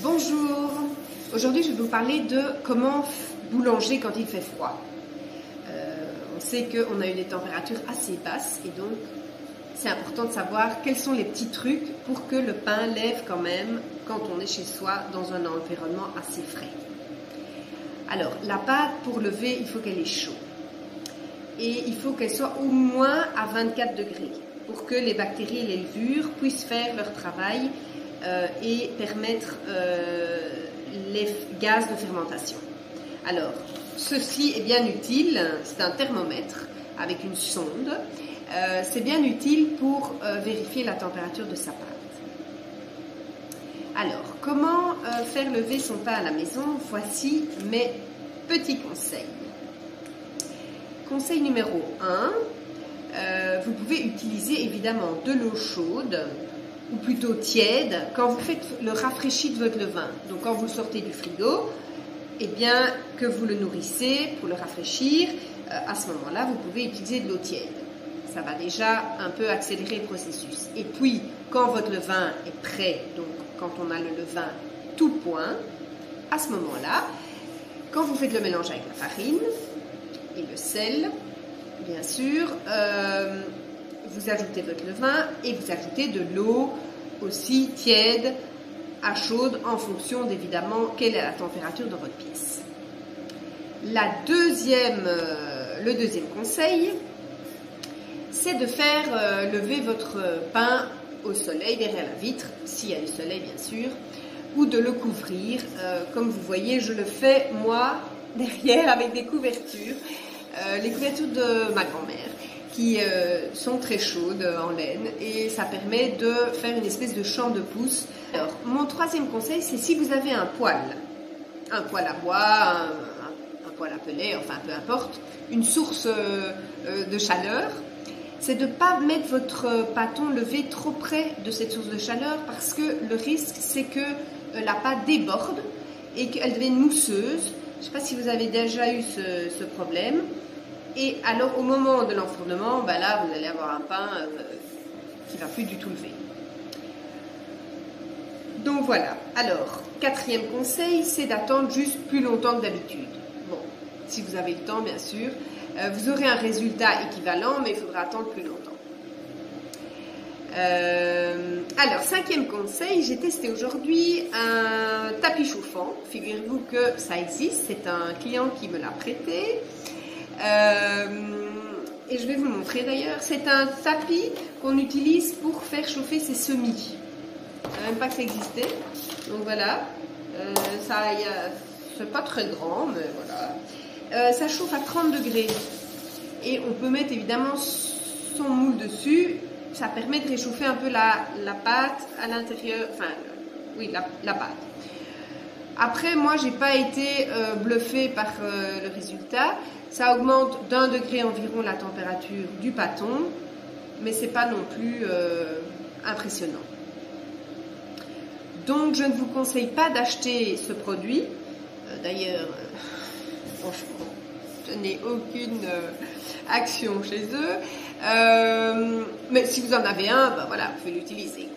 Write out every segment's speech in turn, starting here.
Bonjour, aujourd'hui je vais vous parler de comment boulanger quand il fait froid. On sait qu'on a eu des températures assez basses et donc c'est important de savoir quels sont les petits trucs pour que le pain lève quand même quand on est chez soi dans un environnement assez frais. Alors la pâte pour lever, il faut qu'elle ait chaud et il faut qu'elle soit au moins à 24 degrés pour que les bactéries et les levures puissent faire leur travail et permettre les gaz de fermentation. Alors, ceci est bien utile, c'est un thermomètre avec une sonde, c'est bien utile pour vérifier la température de sa pâte. Alors, comment faire lever son pain à la maison? Voici mes petits conseils. Conseil numéro 1, vous pouvez utiliser évidemment de l'eau chaude, ou plutôt tiède, quand vous faites le rafraîchi de votre levain. Donc quand vous le sortez du frigo, et bien que vous le nourrissez pour le rafraîchir, à ce moment-là, vous pouvez utiliser de l'eau tiède. Ça va déjà un peu accélérer le processus. Et puis, quand votre levain est prêt, donc quand on a le levain tout point, à ce moment-là, quand vous faites le mélange avec la farine et le sel, bien sûr, vous ajoutez votre levain et vous ajoutez de l'eau aussi tiède à chaude en fonction évidemment quelle est la température de votre pièce. Le deuxième conseil, c'est de faire lever votre pain au soleil derrière la vitre, s'il y a du soleil bien sûr, ou de le couvrir. Comme vous voyez, je le fais moi derrière avec des couvertures, les couvertures de ma grand-mère, qui sont très chaudes en laine et ça permet de faire une espèce de champ de pousse. Alors, mon troisième conseil, c'est si vous avez un poêle à bois, un poêle à pellet, enfin peu importe, une source de chaleur, c'est de ne pas mettre votre pâton levé trop près de cette source de chaleur parce que le risque, c'est que la pâte déborde et qu'elle devienne mousseuse. Je ne sais pas si vous avez déjà eu ce problème. Et alors, au moment de l'enfournement, là, vous allez avoir un pain qui ne va plus du tout lever. Donc voilà. Alors, quatrième conseil, c'est d'attendre juste plus longtemps que d'habitude. Bon, si vous avez le temps, bien sûr. Vous aurez un résultat équivalent, mais il faudra attendre plus longtemps. Alors, cinquième conseil, j'ai testé aujourd'hui un tapis chauffant. Figurez-vous que ça existe, c'est un client qui me l'a prêté. Et je vais vous le montrer d'ailleurs. C'est un tapis qu'on utilise pour faire chauffer ses semis. Je ne savais même pas que ça existait. Donc voilà. C'est pas très grand, mais voilà. Ça chauffe à 30 degrés. Et on peut mettre évidemment son moule dessus. Ça permet de réchauffer un peu la pâte à l'intérieur. Enfin, oui, la pâte. Après, moi, j'ai pas été bluffée par le résultat. Ça augmente d'1 degré environ la température du pâton, mais c'est pas non plus impressionnant. Donc, je ne vous conseille pas d'acheter ce produit. D'ailleurs, franchement, je n'ai aucune action chez eux. Mais si vous en avez un, voilà, vous pouvez l'utiliser.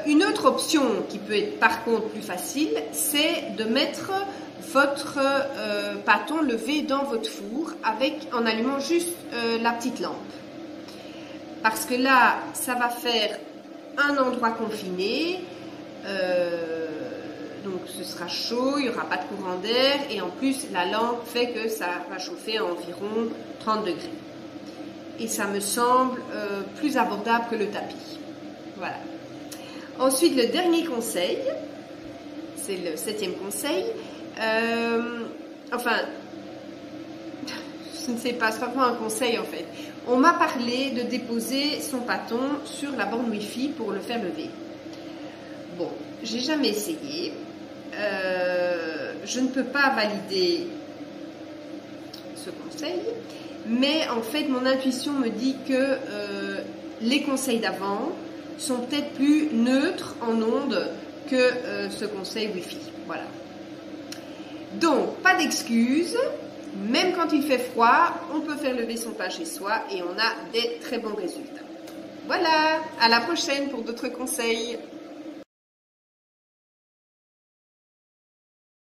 Une autre option qui peut être par contre plus facile, c'est de mettre votre pâton levé dans votre four en allumant juste la petite lampe. Parce que là, ça va faire un endroit confiné, donc ce sera chaud, il n'y aura pas de courant d'air et en plus la lampe fait que ça va chauffer à environ 30 degrés. Et ça me semble plus abordable que le tapis. Voilà. Ensuite, le dernier conseil, c'est le 7e conseil. Enfin, je ne sais pas, c'est pas vraiment un conseil en fait. On m'a parlé de déposer son pâton sur la borne Wi-Fi pour le faire lever. Bon, j'ai jamais essayé. Je ne peux pas valider ce conseil, mais en fait, mon intuition me dit que les conseils d'avant sont peut-être plus neutres en ondes que ce conseil Wi-Fi. Voilà. Donc, pas d'excuses, même quand il fait froid, on peut faire lever son pain chez soi et on a des très bons résultats. Voilà, à la prochaine pour d'autres conseils.